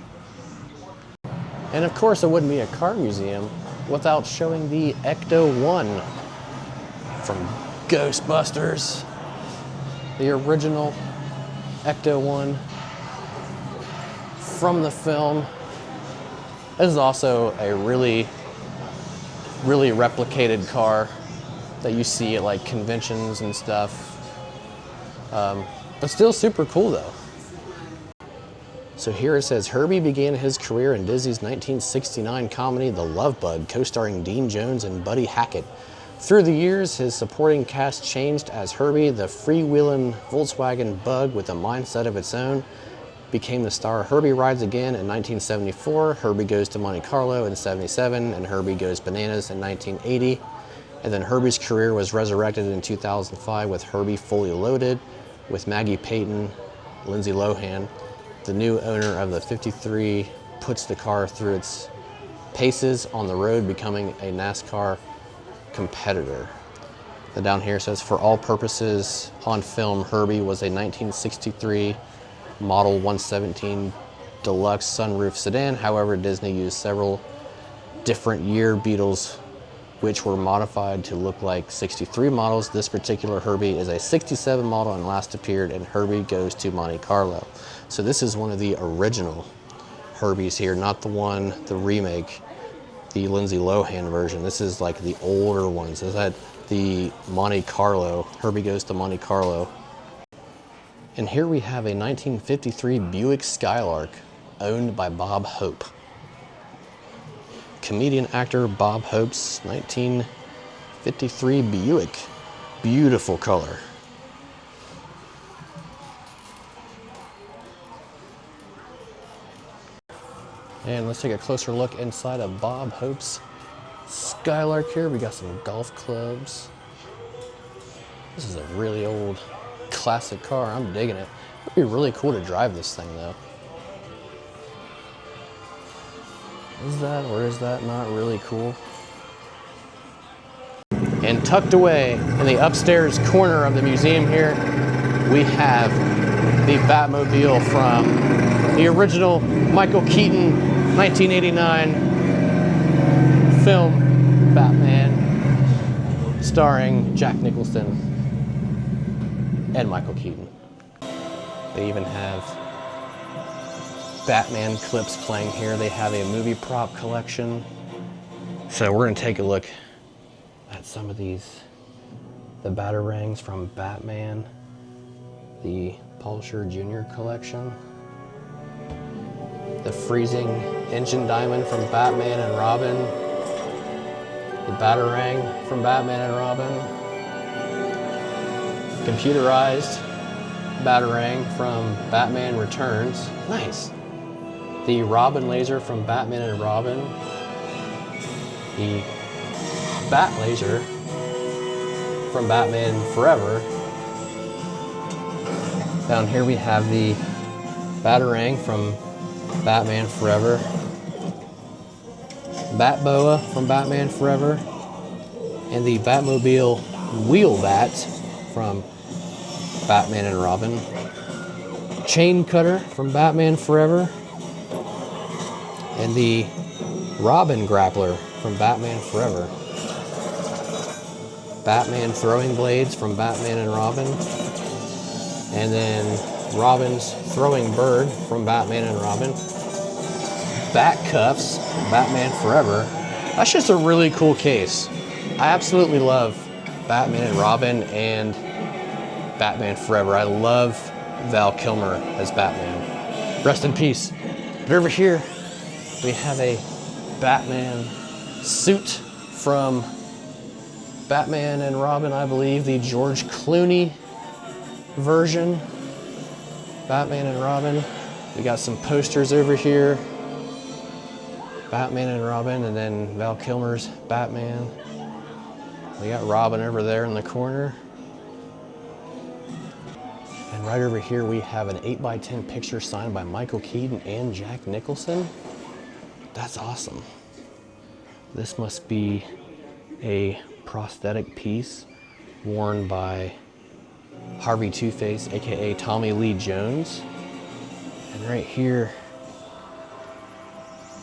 And of course it wouldn't be a car museum without showing the Ecto-1 from Ghostbusters. The original Ecto-1 from the film. This is also a really replicated car that you see at like conventions and stuff. But still super cool though. So here it says, Herbie began his career in Disney's 1969 comedy, The Love Bug, co-starring Dean Jones and Buddy Hackett. Through the years, his supporting cast changed as Herbie, the freewheeling Volkswagen Bug with a mindset of its own, became the star of Herbie Rides Again in 1974, Herbie Goes to Monte Carlo in 77, and Herbie Goes Bananas in 1980. And then Herbie's career was resurrected in 2005 with Herbie Fully Loaded, with Maggie Payton, Lindsay Lohan, the new owner of the 53 puts the car through its paces on the road, becoming a NASCAR competitor. Then down here says, for all purposes on film, Herbie was a 1963 Model 117 deluxe sunroof sedan. However, Disney used several different year Beetles which were modified to look like 63 models. This particular Herbie is a 67 model and last appeared in Herbie Goes to Monte Carlo. So this is one of the original Herbies here, not the remake, the Lindsay Lohan version. This is like the older ones. This had the Monte Carlo, Herbie Goes to Monte Carlo. And here we have a 1953 Buick Skylark owned by Bob Hope. Comedian actor Bob Hope's 1953 Buick. Beautiful color. And let's take a closer look inside of Bob Hope's Skylark here. We got some golf clubs. This is a really old classic car. I'm digging it. It'd be really cool to drive this thing though. Is that or is that not really cool? And tucked away in the upstairs corner of the museum here, we have the Batmobile from the original Michael Keaton 1989 film Batman, starring Jack Nicholson and Michael Keaton. They even have Batman clips playing here. They have a movie prop collection. So we're gonna take a look at some of these. The Batarangs from Batman, the Polisher Jr. collection, the Freezing Engine Diamond from Batman and Robin, the Batarang from Batman and Robin, computerized Batarang from Batman Returns. Nice. The Robin laser from Batman and Robin. The Bat laser from Batman Forever. Down here we have the Batarang from Batman Forever. Bat Boa from Batman Forever. And the Batmobile Wheel Bat from Batman and Robin. Chain Cutter from Batman Forever. And the Robin Grappler from Batman Forever. Batman Throwing Blades from Batman and Robin. And then Robin's Throwing Bird from Batman and Robin. Bat Cuffs, Batman Forever. That's just a really cool case. I absolutely love Batman and Robin and Batman Forever. I love Val Kilmer as Batman. Rest in peace. But over here, we have a Batman suit from Batman and Robin, I believe, the George Clooney version. Batman and Robin. We got some posters over here. Batman and Robin, and then Val Kilmer's Batman. We got Robin over there in the corner. And right over here we have an 8x10 picture signed by Michael Keaton and Jack Nicholson. That's awesome. This must be a prosthetic piece worn by Harvey Two-Face, aka Tommy Lee Jones. And right here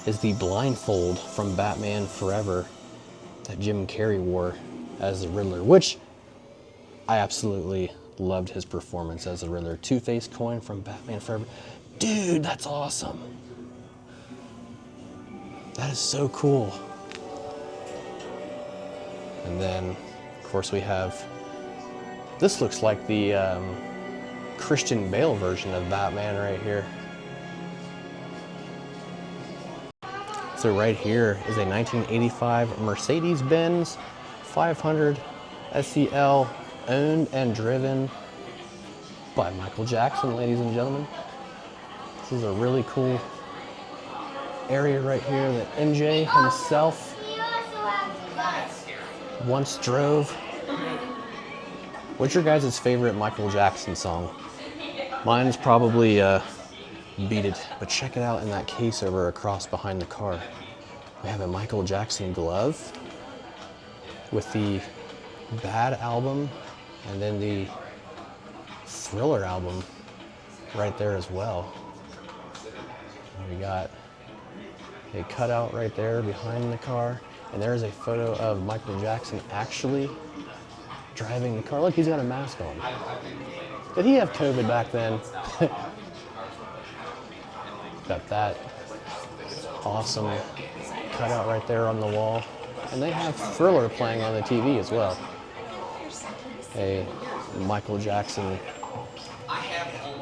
is the blindfold from Batman Forever that Jim Carrey wore as the Riddler, which I absolutely loved his performance as the Riddler. Two-Face coin from Batman Forever. Dude, that's awesome. That is so cool. And then, of course, we have, this looks like the Christian Bale version of Batman right here. So right here is a 1985 Mercedes-Benz 500 SEL, owned and driven by Michael Jackson, ladies and gentlemen. This is a really cool area right here that MJ himself once drove. What's your guys' favorite Michael Jackson song? Mine's probably beat it. But check it out in that case over across behind the car. We have a Michael Jackson glove with the Bad album and then the Thriller album right there as well. We got a cutout right there behind the car, and there's a photo of Michael Jackson actually driving the car. Look, he's got a mask on. Did he have COVID back then? Got that awesome cutout right there on the wall. And they have Thriller playing on the TV as well. A Michael Jackson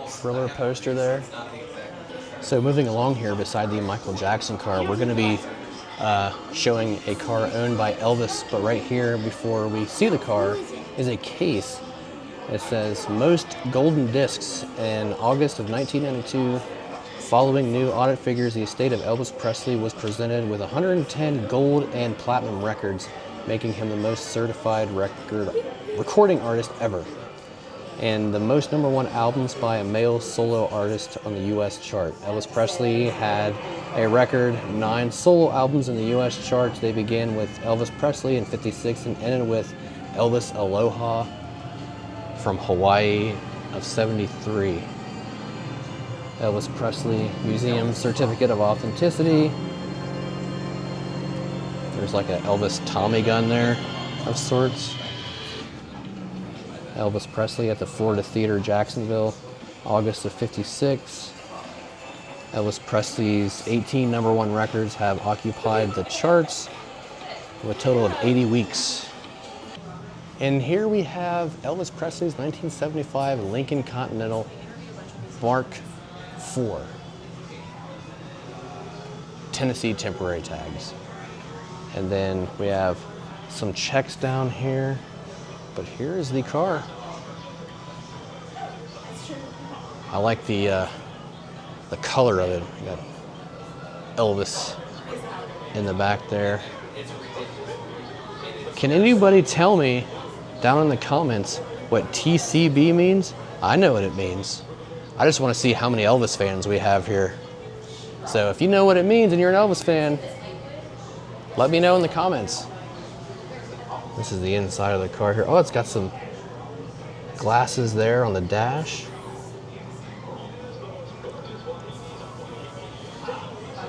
Thriller poster there. So moving along here beside the Michael Jackson car, we're going to be showing a car owned by Elvis, but right here before we see the car is a case. It says most golden discs in August of 1992. Following new audit figures, the estate of Elvis Presley was presented with 110 gold and platinum records, making him the most certified recording artist ever, and the most #1 albums by a male solo artist on the U.S. chart. Elvis Presley had a record 9 solo albums in the U.S. charts. They began with Elvis Presley in '56 and ended with Elvis Aloha from Hawaii of '73. Elvis Presley Museum Certificate of Authenticity. There's like an Elvis Tommy gun there of sorts. Elvis Presley at the Florida Theater, Jacksonville, August of '56. Elvis Presley's 18 #1 records have occupied the charts with a total of 80 weeks. And here we have Elvis Presley's 1975 Lincoln Continental Mark IV Tennessee temporary tags. And then we have some checks down here, but here is the car. I like the color of it. We got Elvis in the back there. Can anybody tell me down in the comments what TCB means? I know what it means. I just want to see how many Elvis fans we have here. So if you know what it means and you're an Elvis fan, let me know in the comments. This is the inside of the car here. Oh, it's got some glasses there on the dash.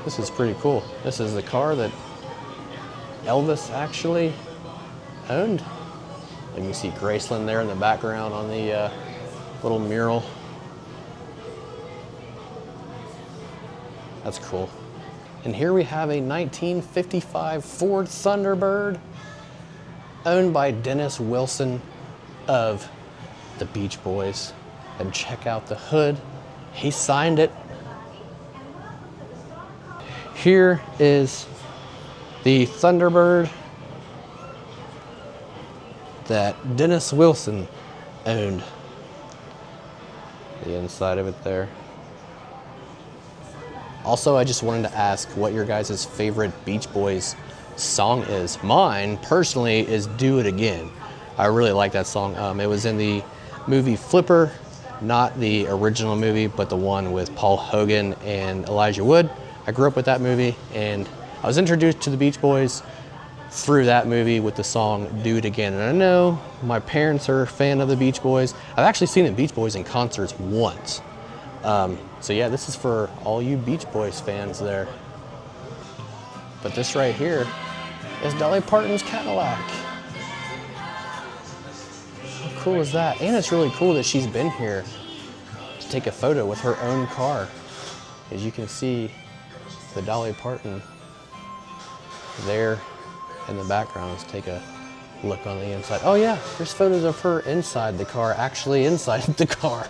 This is pretty cool. This is the car that Elvis actually owned. And you see Graceland there in the background on the little mural. That's cool. And here we have a 1955 Ford Thunderbird owned by Dennis Wilson of the Beach Boys. And check out the hood. He signed it. Here is the Thunderbird that Dennis Wilson owned. The inside of it there. Also, I just wanted to ask what your guys' favorite Beach Boys song is. Mine, personally, is Do It Again. I really like that song. It was in the movie Flipper, not the original movie, but the one with Paul Hogan and Elijah Wood. I grew up with that movie, and I was introduced to the Beach Boys through that movie with the song Do It Again. And I know my parents are a fan of the Beach Boys. I've actually seen the Beach Boys in concerts once. So yeah, this is for all you Beach Boys fans there. But this right here is Dolly Parton's Cadillac. How cool is that? And it's really cool that she's been here to take a photo with her own car. As you can see, the Dolly Parton there in the background. Let's take a look on the inside. Oh yeah, there's photos of her inside the car, actually inside the car.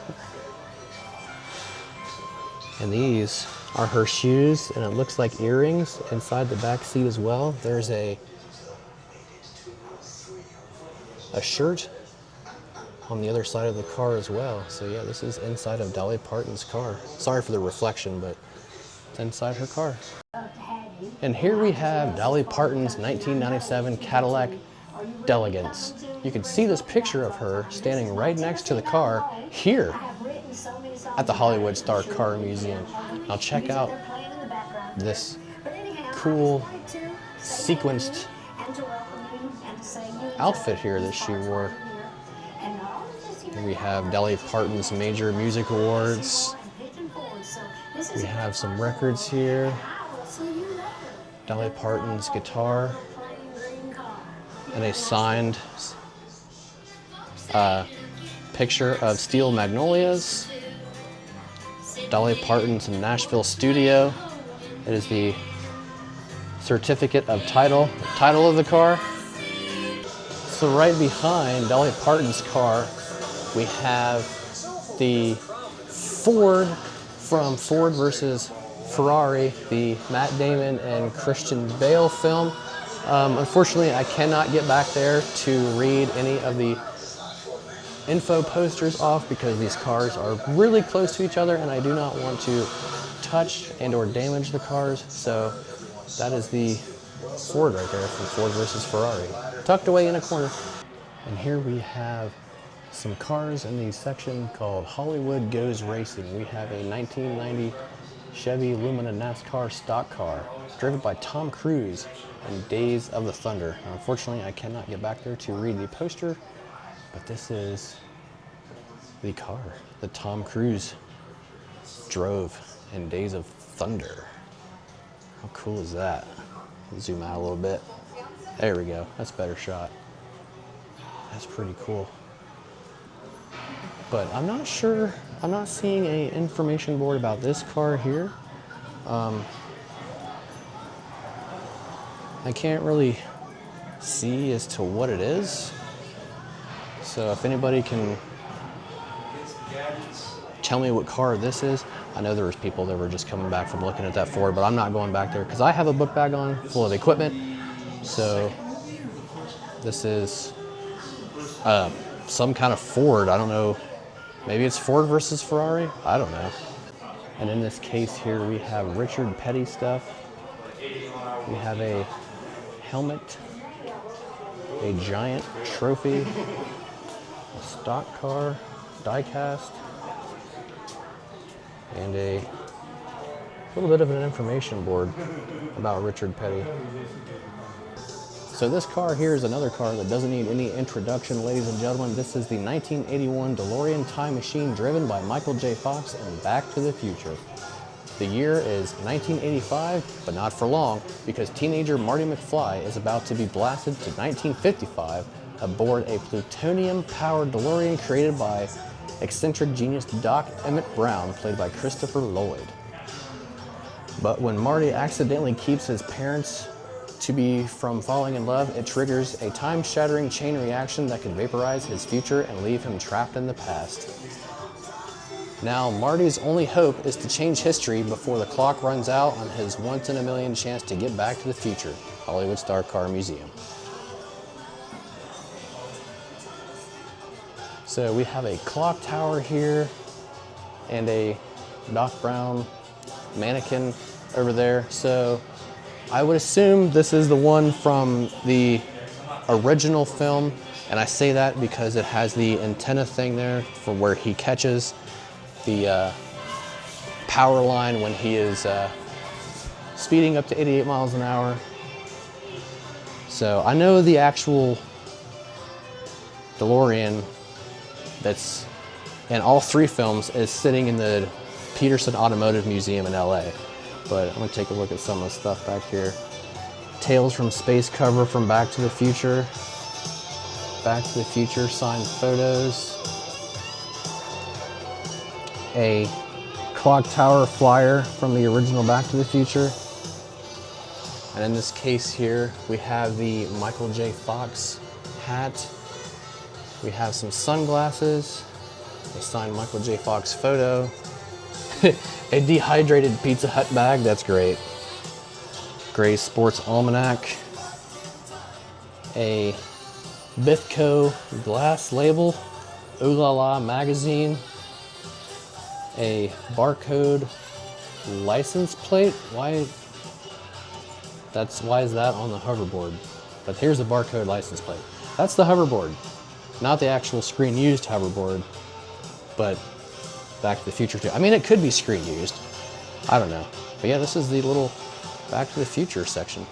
And these are her shoes, and it looks like earrings inside the back seat as well. There's a shirt on the other side of the car as well. So yeah, this is inside of Dolly Parton's car. Sorry for the reflection, but it's inside her car. And here we have Dolly Parton's 1997 Cadillac Delegance. You can see this picture of her standing right next to the car here. at the Hollywood Star Car Museum. Now check out this cool sequenced outfit here that she wore. Here we have Dolly Parton's Major Music Awards. We have some records here. Dolly Parton's guitar. And a signed picture of Steel Magnolias. Dolly Parton's Nashville studio. It is the certificate of title of the car. So right behind Dolly Parton's car, we have the Ford from Ford versus Ferrari, the Matt Damon and Christian Bale film. Unfortunately, I cannot get back there to read any of the info posters off because these cars are really close to each other and I do not want to touch and or damage the cars. So that is the Ford right there from Ford versus Ferrari, tucked away in a corner. And here we have some cars in the section called Hollywood Goes Racing. We have a 1990 Chevy Lumina NASCAR stock car driven by Tom Cruise in Days of the Thunder. Now, unfortunately, I cannot get back there to read the poster, but this is the car that Tom Cruise drove in Days of Thunder. How cool is that? Zoom out a little bit. There we go. That's a better shot. That's pretty cool. But I'm not sure, I'm not seeing an information board about this car here. I can't really see as to what it is. So if anybody can tell me what car this is. I know there was people that were just coming back from looking at that Ford, but I'm not going back there because I have a book bag on full of equipment. So this is some kind of Ford. I don't know. Maybe it's Ford versus Ferrari. I don't know. And in this case here, we have Richard Petty stuff. We have a helmet, a giant trophy, a stock car, die-cast, and a little bit of an information board about Richard Petty. So this car here is another car that doesn't need any introduction, ladies and gentlemen. This is the 1981 DeLorean time machine driven by Michael J. Fox in Back to the Future. The year is 1985, but not for long, because teenager Marty McFly is about to be blasted to 1955 aboard a plutonium-powered DeLorean created by eccentric genius Doc Emmett Brown, played by Christopher Lloyd. But when Marty accidentally keeps his parents to be from falling in love, it triggers a time-shattering chain reaction that could vaporize his future and leave him trapped in the past. Now, Marty's only hope is to change history before the clock runs out on his once-in-a-million chance to get back to the future. Hollywood Star Car Museum. So we have a clock tower here and a Doc Brown mannequin over there. So I would assume this is the one from the original film, and I say that because it has the antenna thing there for where he catches the power line when he is speeding up to 88 miles an hour. So I know the actual DeLorean that's in all three films is sitting in the Peterson Automotive Museum in LA. But I'm gonna take a look at some of the stuff back here. Tales from Space cover from Back to the Future. Back to the Future signed photos. A clock tower flyer from the original Back to the Future. And in this case here, we have the Michael J. Fox hat. We have some sunglasses, a signed Michael J. Fox photo, a dehydrated Pizza Hut bag, that's great. Gray Sports Almanac, a Bithco glass label, Ooh La La magazine, a barcode license plate. Why is that on the hoverboard? But here's the barcode license plate. That's the hoverboard, not the actual screen used hoverboard, but Back to the Future 2. I mean, it could be screen used. I don't know. But yeah, this is the little Back to the Future section.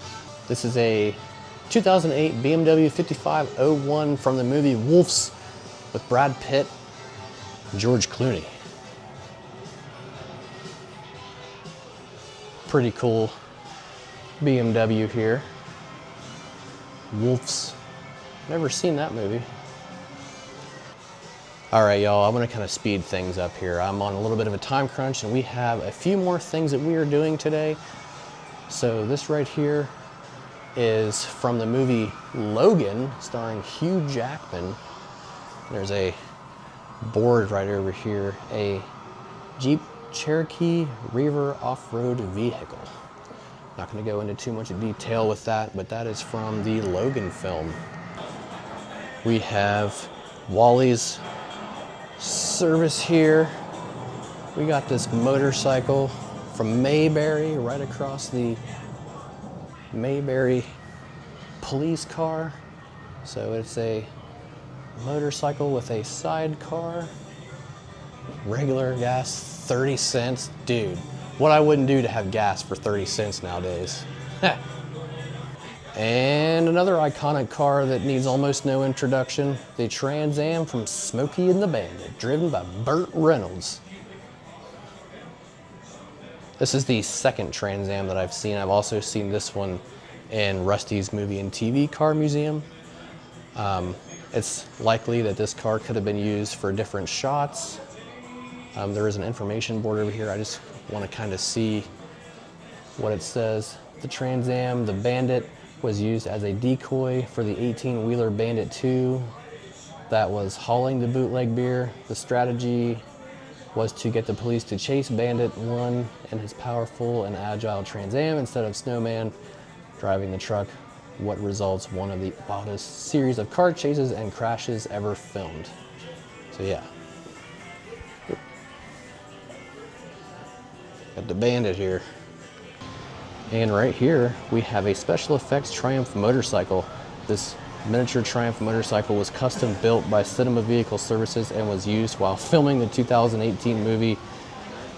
This is a 2008 BMW 5501 from the movie Wolves with Brad Pitt and George Clooney. Pretty cool BMW here. Wolves. Never seen that movie. All right, y'all, I'm gonna kind of speed things up here. I'm on a little bit of a time crunch and we have a few more things that we are doing today. So this right here is from the movie Logan, starring Hugh Jackman. There's a board right over here, a Jeep Cherokee Reaver off-road vehicle. Not gonna go into too much detail with that, but that is from the Logan film. We have Wally's service here. We got this motorcycle from Mayberry right across the Mayberry police car. So it's a motorcycle with a sidecar. Regular gas, 30 cents. Dude, what I wouldn't do to have gas for 30 cents nowadays. And another iconic car that needs almost no introduction, the Trans Am from Smokey and the Bandit, driven by Burt Reynolds. This is the second Trans Am that I've seen. I've also seen this one in Rusty's Movie and TV Car Museum. It's likely that this car could have been used for different shots. There is an information board over here. I just want to kind of see what it says. The Trans Am, the Bandit, was used as a decoy for the 18-wheeler Bandit 2 that was hauling the bootleg beer. The strategy was to get the police to chase Bandit 1 in his powerful and agile Trans Am instead of Snowman driving the truck. What results one of the wildest series of car chases and crashes ever filmed. So yeah. Got the Bandit here. And right here, we have a special effects Triumph motorcycle. This miniature Triumph motorcycle was custom built by Cinema Vehicle Services and was used while filming the 2018 movie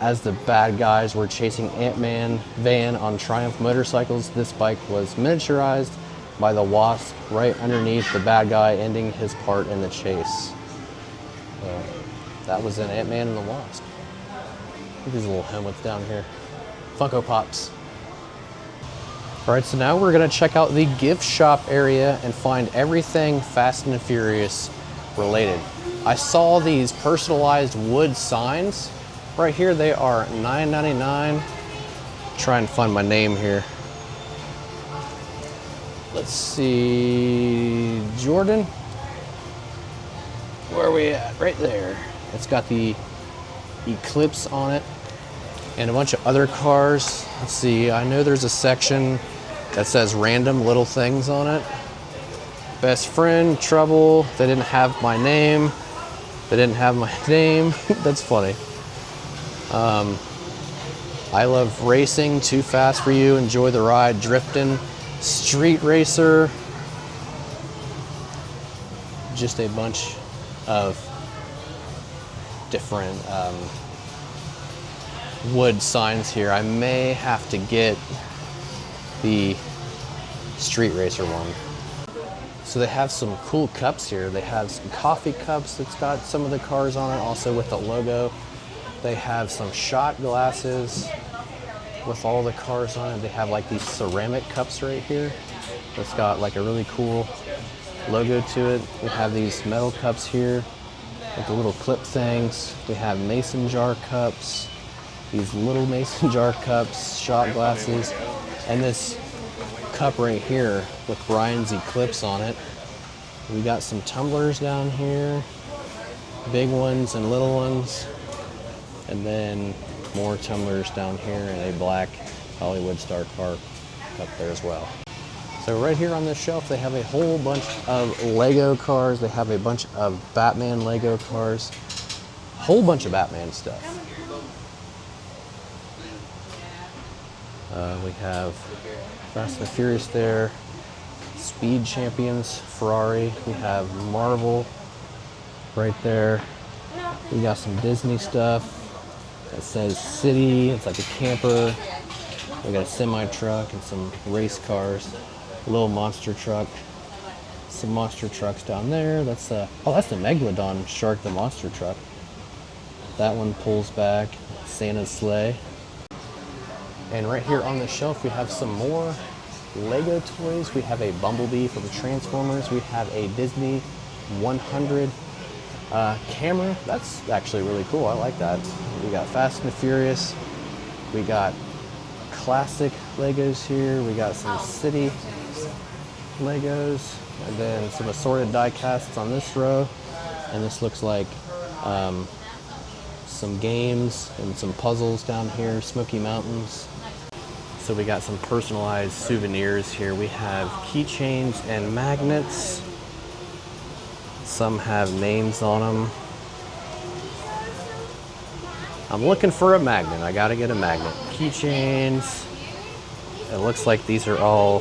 as the bad guys were chasing Ant-Man van on Triumph motorcycles. This bike was miniaturized by the Wasp right underneath the bad guy, ending his part in the chase. That was in Ant-Man and the Wasp. Look at these little helmets down here. Funko Pops. All right, so now we're gonna check out the gift shop area and find everything Fast and the Furious related. I saw these personalized wood signs. Right here, they are $9.99. Try and find my name here. Let's see, Jordan. Where are we at? Right there. It's got the Eclipse on it and a bunch of other cars. Let's see, I know there's a section that says random little things on it. Best friend, trouble. They didn't have my name. They didn't have my name. That's funny. I love racing, too fast for you, enjoy the ride, drifting, street racer. Just a bunch of different wood signs here. I may have to get the street racer one. So they have some cool cups here. They have some coffee cups that's got some of the cars on it, also with the logo. They have some shot glasses with all the cars on it. They have like these ceramic cups right here that's got like a really cool logo to it. We have these metal cups here with the little clip things. We have mason jar cups, these little mason jar cups, shot glasses, and this cup right here with Brian's Eclipse on it. We got some tumblers down here, big ones and little ones, and then more tumblers down here and a black Hollywood Star car cup there as well. So right here on this shelf, they have a whole bunch of Lego cars. They have a bunch of Batman Lego cars, whole bunch of Batman stuff. We have Fast and Furious there, Speed Champions, Ferrari. We have Marvel right there. We got some Disney stuff. It says city, it's like a camper. We got a semi truck and some race cars. A little monster truck. Some monster trucks down there. That's the Megalodon shark, the monster truck. That one pulls back. Santa's sleigh. And right here on the shelf we have some more Lego toys. We have a Bumblebee from Transformers. We have a Disney 100 camera. That's actually really cool. I like that. We got Fast and Furious. We got classic Legos here. We got some city Legos. And then some assorted die casts on this row. And this looks like some games and some puzzles down here. Smoky Mountains. So we got some personalized souvenirs here. We have keychains and magnets. Some have names on them. I'm looking for a magnet. I gotta get a magnet. Keychains. It looks like these are all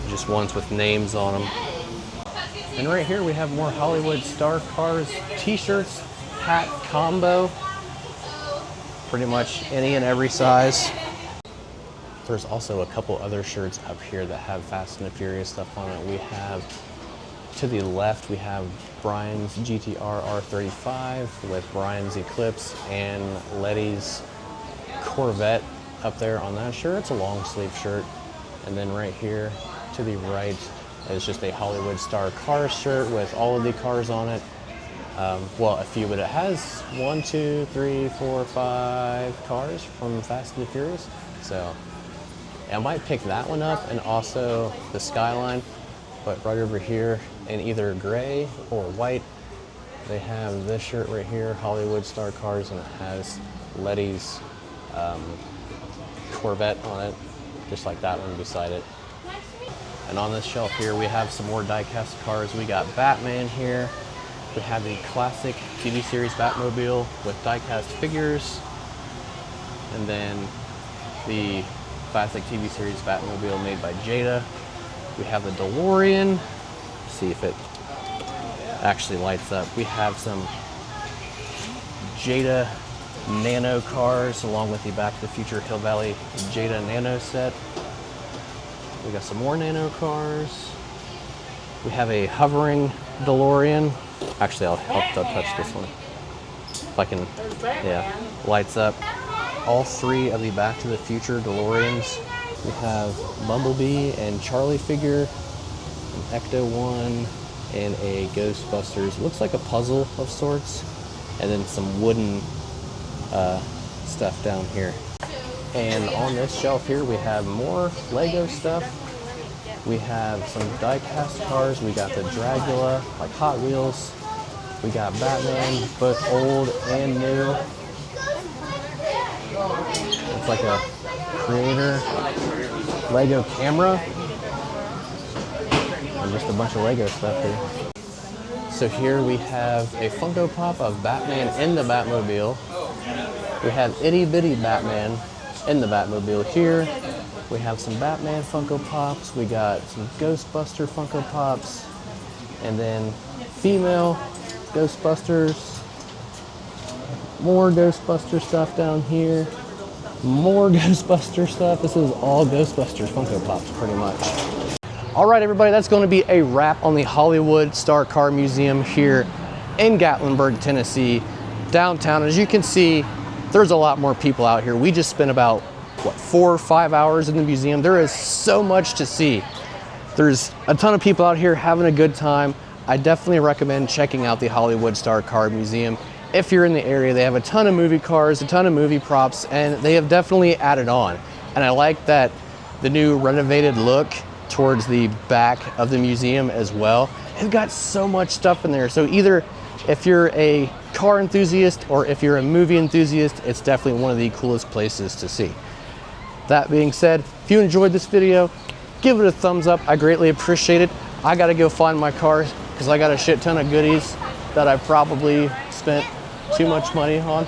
just ones with names on them. And right here we have more Hollywood Star Cars t-shirts, hat combo. Pretty much any and every size. There's also a couple other shirts up here that have Fast and the Furious stuff on it. We have, to the left, we have Brian's GTR R35 with Brian's Eclipse and Letty's Corvette up there on that shirt. It's a long sleeve shirt. And then right here to the right is just a Hollywood Star Cars shirt with all of the cars on it. Well, a few, but it has 1, 2, 3, 4, 5 cars from Fast and the Furious. So I might pick that one up, and also the Skyline. But right over here in either gray or white, they have this shirt right here, Hollywood Star Cars, and it has Letty's Corvette on it, just like that one beside it. And on this shelf here, we have some more die-cast cars. We got Batman here. We have the classic TV series Batmobile with die-cast figures. And then the classic TV series Batmobile made by Jada. We have the DeLorean. Let's see if it actually lights up. We have some Jada Nano cars along with the Back to the Future Hill Valley Jada Nano set. We got some more Nano cars. We have a hovering DeLorean. Actually, I'll touch this one. If I can, yeah, lights up. All three of the Back to the Future DeLoreans. We have Bumblebee and Charlie figure, an Ecto-1, and a Ghostbusters. Looks like a puzzle of sorts. And then some wooden stuff down here. And on this shelf here, we have more Lego stuff. We have some die-cast cars. We got the Dragula, like Hot Wheels. We got Batman, both old and new. It's like a creator Lego camera. And just a bunch of Lego stuff here. So here we have a Funko Pop of Batman in the Batmobile. We have Itty Bitty Batman in the Batmobile here. We have some Batman Funko Pops. We got some Ghostbuster Funko Pops. And then female Ghostbusters. More Ghostbuster stuff down here. More Ghostbuster stuff. This is all Ghostbusters Funko Pops pretty much. All right, everybody, that's going to be a wrap on the Hollywood Star Car Museum here in Gatlinburg, Tennessee, downtown. As you can see, there's a lot more people out here. We just spent about, what, 4 or 5 hours in the museum. There is so much to see. There's a ton of people out here having a good time. I definitely recommend checking out the Hollywood Star Car Museum. If you're in the area, they have a ton of movie cars, a ton of movie props, and they have definitely added on. And I like that the new renovated look towards the back of the museum as well. They've got so much stuff in there. So either if you're a car enthusiast or if you're a movie enthusiast, it's definitely one of the coolest places to see. That being said, if you enjoyed this video, give it a thumbs up. I greatly appreciate it. I gotta go find my car because I got a shit ton of goodies that I probably spent too much money on.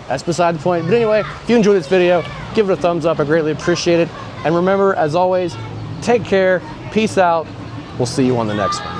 That's beside the point. But anyway, if you enjoyed this video, give it a thumbs up. I greatly appreciate it. And remember, as always, take care, peace out. We'll see you on the next one.